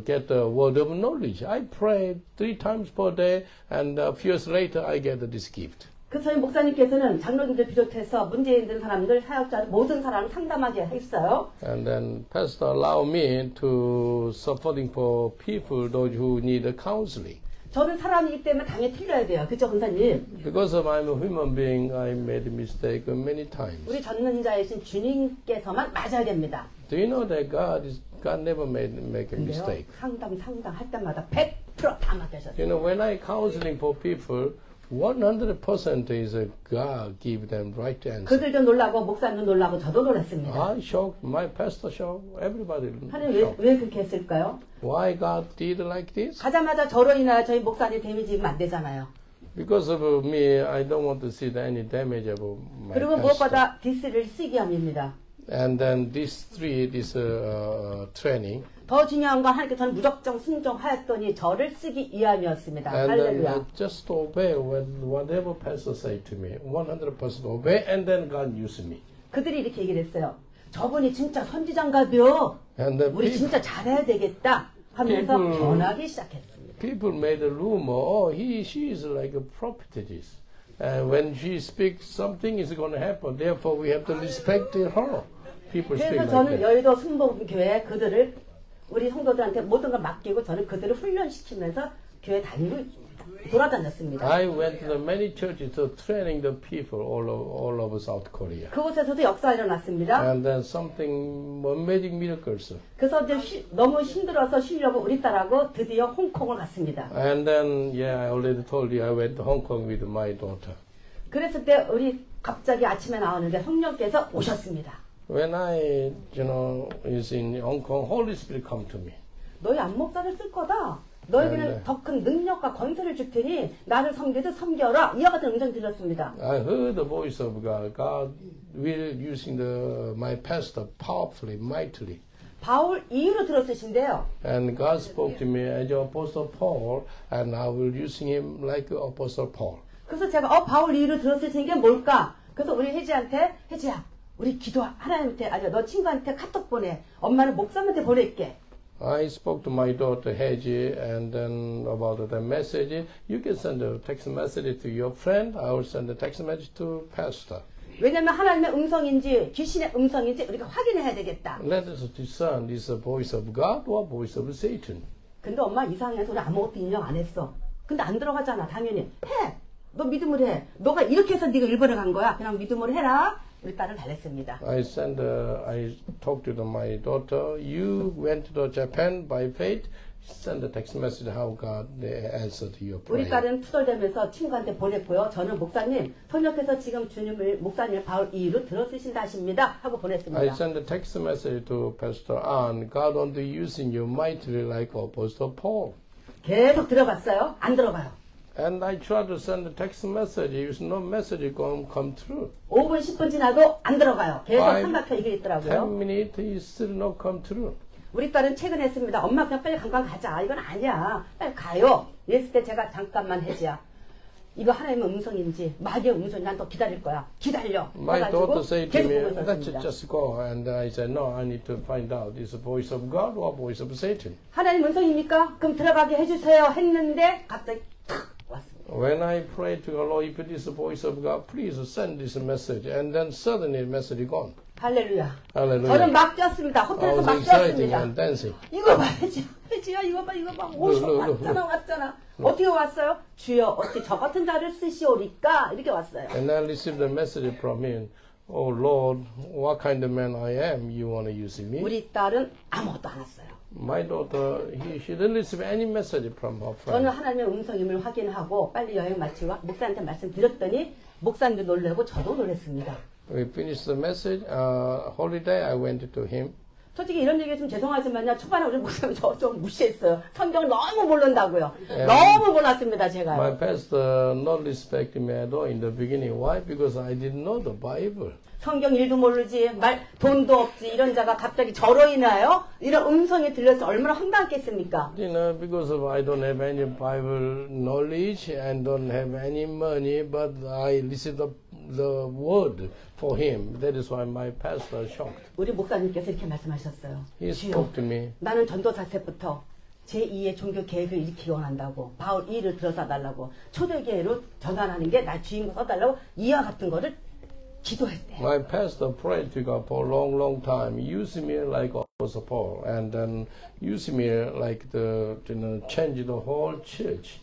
get the word of knowledge? I pray 3 times per day and a few years later I get this gift. 그 저희 목사님께서는 장로님들 비롯해서 문제 있는 사람들, 사역자 모든 사람을 상담하게 했어요. And then pastor allow me to supporting for people, those who need counseling. 저는 사람이기 때문에 당연히 틀려야 돼요. 그죠, 권사님? Because I'm a human being, I made a mistake many times. 우리 전능자이신 주님께서만 맞아야 됩니다. Do you know that God never make a 근데요, mistake? 상담할 때마다 100%다 맞으셨어요. You know, when I counseling for people, 100% is God give them right answer. 그들도 놀라고 목사님도 놀라고 저도 놀랐습니다. I shocked, my pastor shocked, everybody 하나님 shocked. 왜 그렇게 했을까요? Why God did like this? 가자마자 저로 인하여 저희 목사님 데미지 입으면 안 되잖아요. Because of me, I don't want to see any damage of my 그리고 pastor. 무엇보다 디스를 쓰게 합니다. And then this training. 더 중요한 건 하나님께서는 무작정 순종하였더니 저를 쓰기 위함이었습니다. And then 할렐루야. just obey whatever pastor say to me. 100% obey, and then God use me. 그들이 이렇게 얘기를 했어요. 저분이 진짜 선지장갑이요. And the 우리 진짜 잘해야 되겠다 하면서 people- 변하기 시작했습니다. people made a rumor. she is like a prophetess. And when she speaks, something is going to happen. Therefore, we have to respect her. People speak 그래서 like 저는 that. 여의도 순복음교회 그들을 우리 성도들한테 모든 걸 맡기고 저는 그들을 훈련시키면서 교회 다니고 돌아다녔습니다. I went to the many churches to training the people all over South Korea. 그곳에서도 역사가 일어났습니다. And then something amazing miracles. 그래서 이제 너무 힘들어서 쉬려고 우리 딸하고 드디어 홍콩을 갔습니다. And then, I already told you, I went to Hong Kong with my daughter. 그랬을 때 우리 갑자기 아침에 나오는데 성령께서 오셨습니다. When I, is in Hong Kong, Holy Spirit come to me. 너희 안목사를 쓸 거다. 너에게는 네. 더 큰 능력과 건설을 줄 테니 나를 섬기듯 섬겨라. 이와 같은 음성 들렸습니다. I heard the voice of God. God will using my pastor powerfully, mightily. 바울 이유로 들었으신데요. And God spoke to me as Apostle Paul, and I will using him like Apostle Paul. 그래서 제가 바울 이유로 들었으신 게 뭘까? 그래서 우리 혜지한테 혜지야 우리 기도 하나님한테 아니 너 친구한테 카톡 보내. 엄마는 목사님한테 보낼게. I spoke to my daughter Heji, and then about the message. You can send a text message to your friend. I will send a text message to pastor. 왜냐하면 하나님의 음성인지 귀신의 음성인지 우리가 확인해야 되겠다. Let us discern this the voice of God or voice of Satan. 근데 엄마 이상해서 우리 아무것도 인정 안 했어. 근데 안 들어가잖아. 당연히 해. 너 믿음으로 해. 너가 이렇게 해서 네가 일본에 간 거야. 그냥 믿음으로 해라. 우리 딸은 잘했습니다. I talked to my daughter. You went to Japan by faith. Send a text message how God answered your prayer. 우리 딸은 투덜대면서 친구한테 보냈고요. 저는 목사님, 선역해서 지금 목사님을 바울 이유로 들어쓰신다 하십니다. 하고 보냈습니다. I sent a text message to Pastor An. God want to use you mightily like Apostle Paul. 계속 들어갔어요. 안 들어가요. And I tried to send a text message. There's no message come through. 5분, 10분 지나도 안 들어가요. 계속 삼각혀 이게 10 있더라고요. minutes, it still not come through. 우리 딸은 최근 했습니다. 엄마 그냥 빨리 관광 가자. 이건 아니야. 빨리 가요. 이랬을 때 제가 잠깐만 해지야. 이거 하나님의 음성인지 마귀의 음성인지 난 또 기다릴 거야. 기다려. My daughter said to 계속 me, 보고 let's 있었습니다. just go. And I said, no, I need to find out. Is the voice of God or voice of Satan? 하나님 음성입니까? 그럼 들어가게 해주세요. 했는데 갑자기 탁 왔습니다. When I prayed to the Lord, if it is the voice of God, please send this message. And then suddenly the message gone. 할렐루야. Hallelujah. 저는 막 뛰었습니다. I 호텔에서 was 막 exciting 뛰었습니다. and dancing. 이거 봐, 해지야, 이거 봐. 왔잖아. 어떻게 왔어요? 주여, 어떻게 저 같은 자를 쓰시오리까? 이렇게 왔어요. And I received a message from him. Oh Lord, what kind of man I am? You want to use me? 우리 딸은 아무것도 안 왔어요. My daughter, she didn't receive any message from her friend. 저는 하나님의 음성임을 확인하고 빨리 여행 마치고 목사한테 말씀드렸더니 목사님도 놀라고 저도 놀랐습니다. We finished the message. Holiday, I went to him. 솔직히 이런 얘기 좀 죄송하지만요. 초반에 우리 목사님 저 좀 무시했어요. 성경을 너무 모른다고요. 너무 몰랐습니다, 제가요. My pastor not respect me at all in the beginning. Why? Because I didn't know the Bible. 성경 일도 모르지, 돈도 없지, 이런 자가 갑자기 저러 인하여 이런 음성이 들려서 얼마나 황당했겠습니까? You know, because of I don't have any Bible knowledge and don't have any money, but I received the word for him. That is why my pastor shocked. 우리 목사님께서 이렇게 말씀하셨어요. He 주여, spoke to me. 나는 전도사 때부터 제2의 종교 계획을 일으키기 원한다고 바울 2를 들어서 달라고 초대교회로 전환하는 게 나 주인공 써달라고 이와 같은 거를 기도했대요. My pastor prayed to God for a long time. Use me like Apostle Paul, and then use me like change the whole church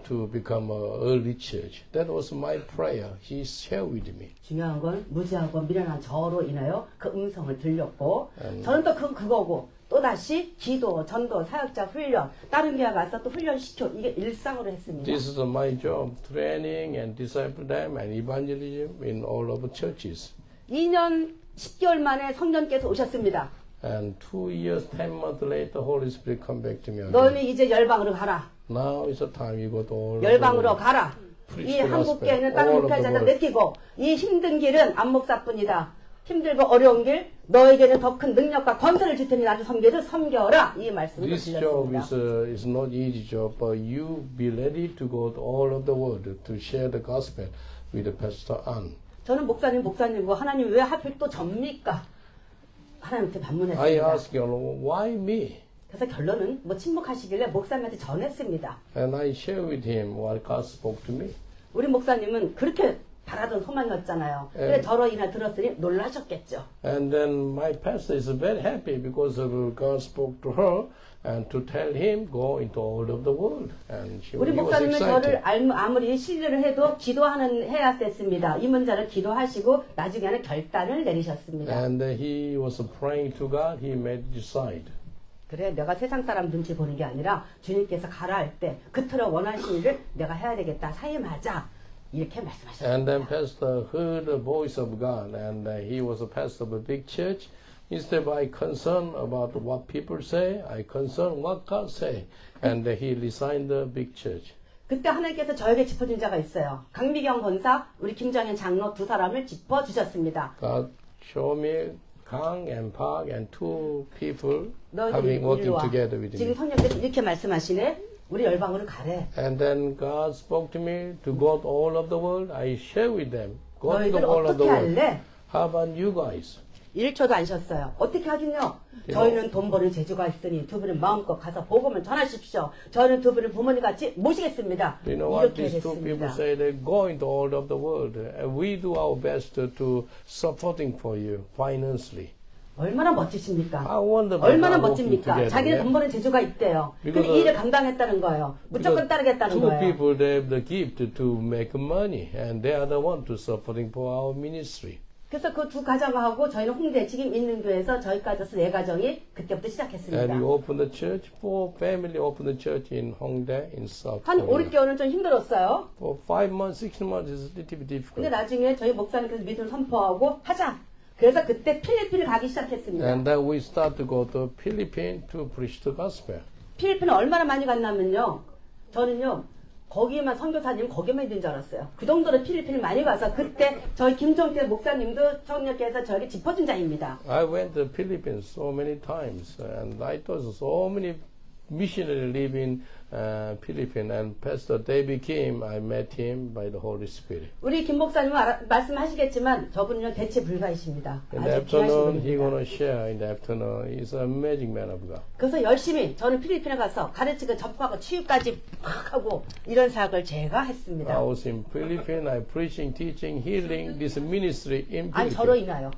to become an early church. That was my prayer. He shared with me. 중요한 건 무지하고 미련한 저로 인하여 그 음성을 들렸고 저는 또 그거고 또다시 기도, 전도, 사역자 훈련, 다른 교회 가서 또 훈련시켜 이게 일상으로 했습니다. This is my job, training and disciple them and evangelism in all of the churches. 2년 10개월 만에 성령께서 오셨습니다. And 2 years, 10 months later, Holy Spirit come back to me again. 너는 이제 열방으로 가라. Now is the time you go to all 열방으로 가라. preach 이 the 한국교회는 gospel, 다른 all of the 목회자들 world. 맡기고 이 힘든 길은 안 목사뿐이다. 힘들고 어려운 길 너에게는 더 큰 능력과 권세를 줄 테니 나를 섬겨라. 이 말씀을 This job 드렸습니다. is not easy job, but you be ready to go to all of the world to share the gospel with the Pastor An. 저는 목사님고 하나님 왜 하필 또 접니까? 하나님한테 I 반문했습니다. asked you, why me? 그래서 결론은 뭐 침묵하시길래 목사님한테 전했습니다. And I shared with him what God spoke to me. 우리 목사님은 그렇게 바라던 소망이었잖아요. 그래 저러 인하 들었으니 놀라셨겠죠. And then my pastor is very happy because of God spoke to her and to tell him go into all of the world. And 우리 he was 목사님은 저를 excited. 아무리 신뢰를 해도 해야 됐습니다. 이 문제를 기도하시고 나중에는 결단을 내리셨습니다. And he was praying to God. He made decide. 그래 내가 세상 사람 눈치 보는 게 아니라 주님께서 가라 할 때 그토록 원하신 일을 내가 해야 되겠다. 사임하자. 이렇게 말씀하셨습니다. And then pastor heard the voice of God, and he was a pastor of a big church. Instead of I concerned about what people say, I concerned what God say. And he resigned the big church. 그때 하나님께서 저에게 짚어준 자가 있어요. 강미경 권사, 우리 김정현 장로 두 사람을 짚어주셨습니다. God showed me Kang and Park and 2 people 너희들이 coming working 이리로 와. together with 지금 me. 성령께서 이렇게 말씀하시네. 우리 열방으로 가래. And then God spoke to me to go to all of the world. I share with them. Go to 너희들 all of the 어떻게 world. 할래? How about you guys? 1초도 안 쉬었어요. 어떻게 하긴요? 저희는 돈 버는 재주가 있으니 두 분은 마음껏 가서 복음을 전하십시오. 저는 두 분을 부모님같이 모시겠습니다. You know what 이렇게 these two people 됐습니다. say? They go into all of the world. We do our best to supporting for you financially. 얼마나 멋지십니까? I wonder 얼마나 about working 멋집니까? together, 자기는 yeah? 돈 버는 재주가 있대요. 근데 Because, 이 일을 감당했다는 거예요. 무조건 따르겠다는 two 거예요. people they have the gift to make money, and they are the one to supporting for our ministry. 그래서 그 두 가정하고 저희는 홍대 지금 있는 교회에서 저희까지 해서 네 가정이 그때부터 시작했습니다. And we opened the church for family. Opened the church in Hongdae, in South 한 5, Korea. 6개월은 좀 힘들었어요. For 5 months, 6 months is a little bit 근데 difficult. 나중에 저희 목사님께서 믿음을 선포하고 하자. 그래서 그때 필리핀을 가기 시작했습니다. And then we start to go to Philippines to preach the gospel. 필리핀을 얼마나 많이 갔냐면요. 저는요. 거기만 선교사님 거기만 있는 줄 알았어요. 그 정도로 필리핀을 많이 가서 그때 저희 김종태 목사님도 청년께서 저에게 짚어준 자입니다. I went to Philippines so many times, and I thought so many missionaries live in Philippines. And Pastor David Kim, I met him by the Holy Spirit. 우리 김 목사님은 말씀하시겠지만 저분은 대체 불가이십니다. In the 아주 귀하신 afternoon, he 분입니다. gonna share. In the afternoon, he's an amazing man of God. 그래서 열심히 저는 필리핀에 가서 가르치고 접하고 치유까지 막 하고 이런 사역을 제가 I 했습니다. was in Philippines. I preaching, teaching, healing this ministry in 아니 저로 Philippines. 인하여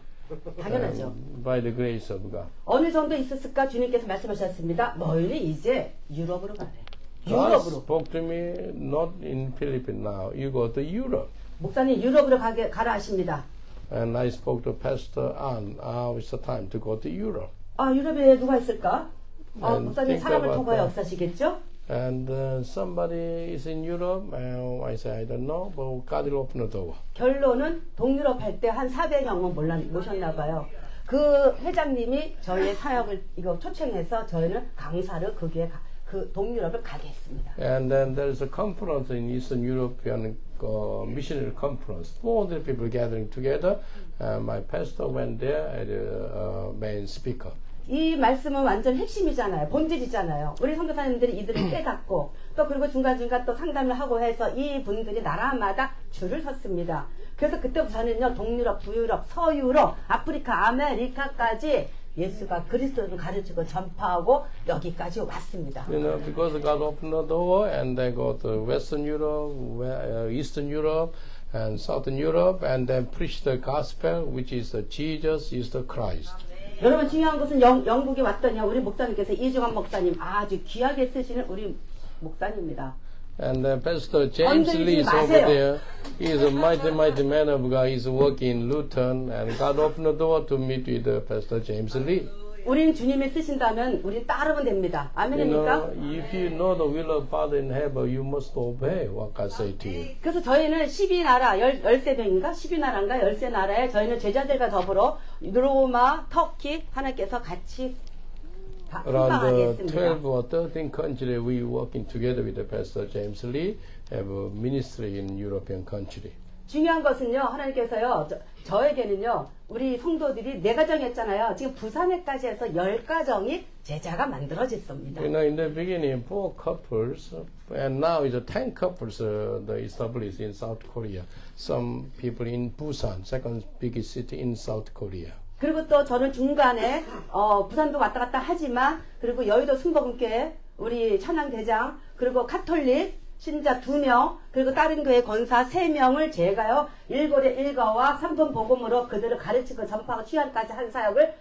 당연하죠. By the grace of God. 어느 정도 있었을까 주님께서 말씀하셨습니다. 너희는 이제 유럽으로 가래. God 유럽으로. spoke to me not in Philippines now. You go to Europe. 목사님 유럽으로 가라 하십니다. And I spoke to Pastor An. Now it's the time to go to Europe. 아 유럽에 누가 있을까? 목사님 think 사람을 about 통과의 that. 역사시겠죠? And somebody is in Europe. And I say, I don't know, but God will open the door. 결론은 동유럽 할 때 한 400명은 모셨나 봐요. 그 회장님이 저희의 사역을 이거 초청해서 저희는 강사를 거기에 그 동유럽을 가게 했습니다. And then there is a conference in Eastern European missionary conference. 400 people gathering together. My pastor went there as a main speaker. 이 말씀은 완전 핵심이잖아요. 본질이잖아요. 우리 선교사님들이 이들을 깨닫고 또 그리고 중간중간 또 상담을 하고 해서 이 분들이 나라마다 줄을 섰습니다. 그래서 그때부터 저는요 동유럽, 북유럽, 서유럽, 아프리카, 아메리카까지 예수가 그리스도를 가르치고 전파하고 여기까지 왔습니다. You know, because God opened the door, and they go to Western Europe, Eastern Europe, and Southern Europe, and then preach the gospel, which is the Jesus is the Christ. 여러분 중요한 것은 영국에 왔더니 우리 목사님께서 이중환 목사님 아주 귀하게 쓰시는 우리 목사님입니다. And Pastor James Lee is over there. He is a mighty man of God. He's working in Luton, and God opened the door to meet with Pastor James Lee. 우리는 주님이 쓰신다면 우리 따르면 됩니다. You 아멘입니까? know, if you know the will of Father in heaven, you must obey what God say to you. 그래서 저희는 12나라, 13명인가? 12나라인가? 13나라에 저희는 제자들과 더불어 로마, 터키 하나님께서 같이 Around 순방하게 했습니다. 12 or 13 countries, we working together with the Pastor James Lee, have a ministry in European country. 중요한 것은요, 하나님께서요, 저에게는요, 우리 성도들이 4가정이었잖아요. 지금 부산에까지 해서 10가정이 제자가 만들어졌습니다. You know, in the beginning, 4 couples, and now it's 10 couples they established in South Korea. Some people in Busan, second biggest city in South Korea. 그리고 또 저는 중간에 부산도 왔다 갔다 하지만 그리고 여의도 순복음교회 우리 찬양대장 그리고 카톨릭 신자 2명 그리고 다른 교회 권사 3명을 제가요 일거래 일거와 삼손복음으로 그들을 가르치고 전파하고 취하까지 한 사역을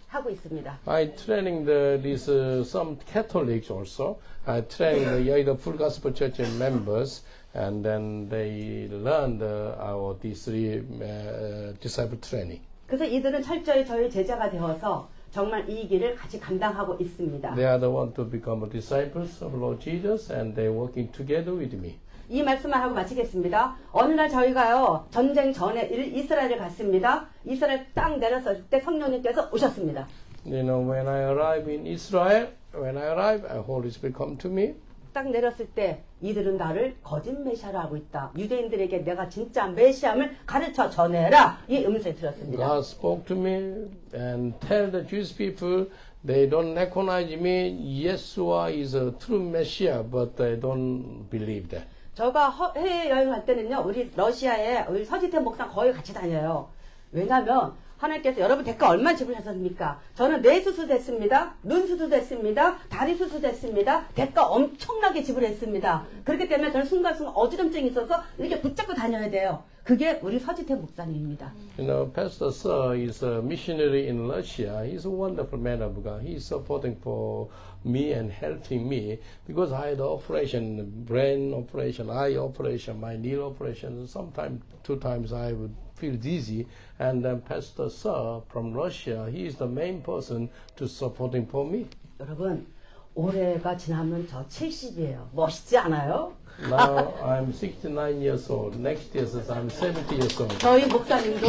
하고 있습니다. I training these some Catholics also. I training the Yoido Full Gospel Church members, and then they learned our these 3 disciple training. 그래서 이들은 철저히 저희 제자가 되어서 정말 이 길을 같이 감당하고 있습니다. They are the one to become disciples of Lord Jesus, and they working together with me. 이 말씀만 하고 마치겠습니다. 어느 날 저희가요 전쟁 전에 이스라엘을 갔습니다. 이스라엘 딱 내렸을 때 성령님께서 오셨습니다. You know, when I arrive in Israel, Holy Spirit come to me. 딱 내렸을 때 이들은 나를 거짓 메시아라 하고 있다. 유대인들에게 내가 진짜 메시아임을 가르쳐 전해라. 이 음성을 들었습니다. God spoke to me and tell the Jewish people they don't recognize me. Yeshua is a true Messiah, but they don't believe that. 저가 해외 여행할 때는요, 우리 러시아에 우리 서지태 목사 거의 같이 다녀요. 왜냐면 하나님께서 여러분 대가 얼마 지불하셨습니까? 저는 뇌 수술됐습니다. 눈 수술됐습니다. 다리 수술됐습니다. 대가 엄청나게 지불했습니다. 그렇기 때문에 저는 순간순간 어지럼증이 있어서 이렇게 붙잡고 다녀야 돼요. 그게 우리 서지태 목사님입니다. You know, Pastor Sir is a missionary in Russia. He's a wonderful man of God. He's supporting for me and helping me because I had operation, brain operation, eye operation, my knee operation. Sometimes, 2 times I would feel dizzy. And then Pastor Sir from Russia, he is the main person to supporting for me. 여러분 올해가 지나면 저 70이에요. 멋있지 않아요? Now I'm 69 years old. Next year I'm 70 years old. 저희 목사님도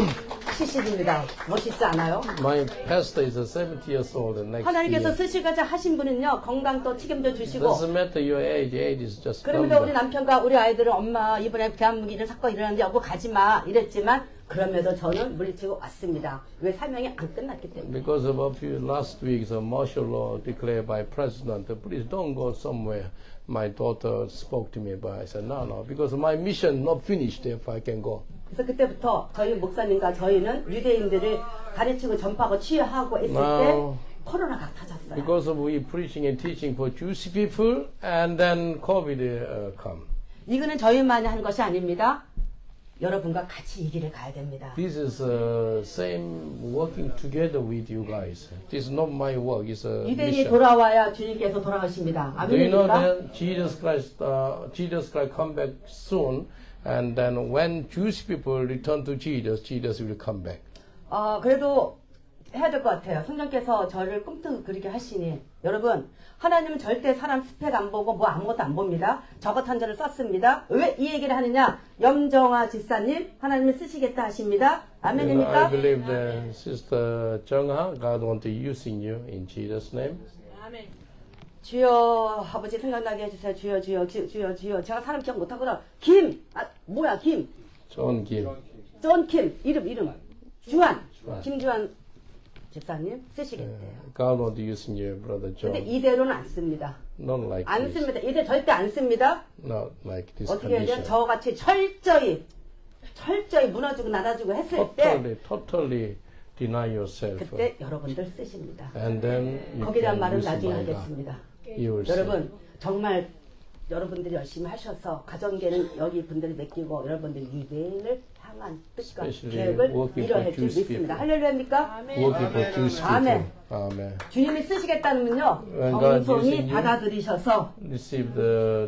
70입니다. 멋있지 않아요? My pastor is 70 years old next 하나님께서 year. 쓰시고자 하신 분은요 건강도 책임져 주시고 Doesn't matter your age. Age is just 그러면서 우리 number. 남편과 우리 아이들은 엄마 이번에 대한민국 이런 사건 일어났는데 여보 가지마 이랬지만 그럼에도 저는 물리치고 왔습니다. 왜 사명이 안 끝났기 때문에. Because of a few last week's martial law declared by president, please don't go somewhere. My daughter spoke to me, but I said no, because my mission not finished. If I can go. 그래서 그때부터 저희 목사님과 저희는 유대인들을 가르치고 전파하고 치유하고 했을 때 Now, 코로나가 터졌어요. because of we preaching and teaching for Jewish people, and then COVID come. 이거는 저희만이 하는 것이 아닙니다. 여러분과 같이 이 길을 가야 됩니다. This is same working together with you guys. This is not my work. It's a 유대인이 mission. 돌아와야 주님께서 돌아가십니다. Do you know 아멘입니까? that Jesus Christ come back soon, and then when Jewish people return to Jesus, Jesus will come back. 그래도 해야 될 것 같아요. 성령께서 저를 꿈틀거리게 하시니 여러분 하나님은 절대 사람 스펙 안 보고 뭐 아무것도 안 봅니다. 저것 한 자를 썼습니다. 왜 이 얘기를 하느냐? 염정아 집사님 하나님을 쓰시겠다 하십니다. I 아멘입니까? believe that Sister Jung-ha, God want to using you in Jesus' name. 주여 아버지 생각나게 해주세요. 주여 주여 주여 주여 제가 사람 기억 못하구나. 뭐야 김 John Kim. 존 킴 이름 주한 김주한 집사님 쓰시겠대요. God want to using you, Brother 근데 John. 이대로는 안 씁니다. Not like 안 this. 씁니다. 이대 절대 안 씁니다. Not like this 어떻게 해야 돼요? condition. 저같이 철저히 무너지고 낮아지고 했을 때 Totally deny yourself. 그때 여러분들 쓰십니다. And then you 거기에 대한 can 말은 use 나중에 my God. 하겠습니다. You will see. 여러분 정말 여러분들이 열심히 하셔서 가정계는 여기 분들이 맡기고 여러분들이 유대인을 향한 뜻과 Especially 계획을 working 이뤄낼 for 줄 Jewish 믿습니다. people. 할렐루야입니까? Working for Jewish people. 아멘. Amen. 주님이 쓰시겠다면요 When God 정성히 using you, 받아들이셔서 receive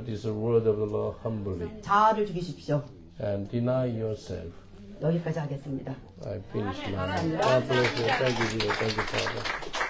this word of the Lord humbly 자아를 죽이십시오. and deny yourself. 여기까지 하겠습니다. I finished now. God bless you. Thank you, Jesus. Thank you, Father.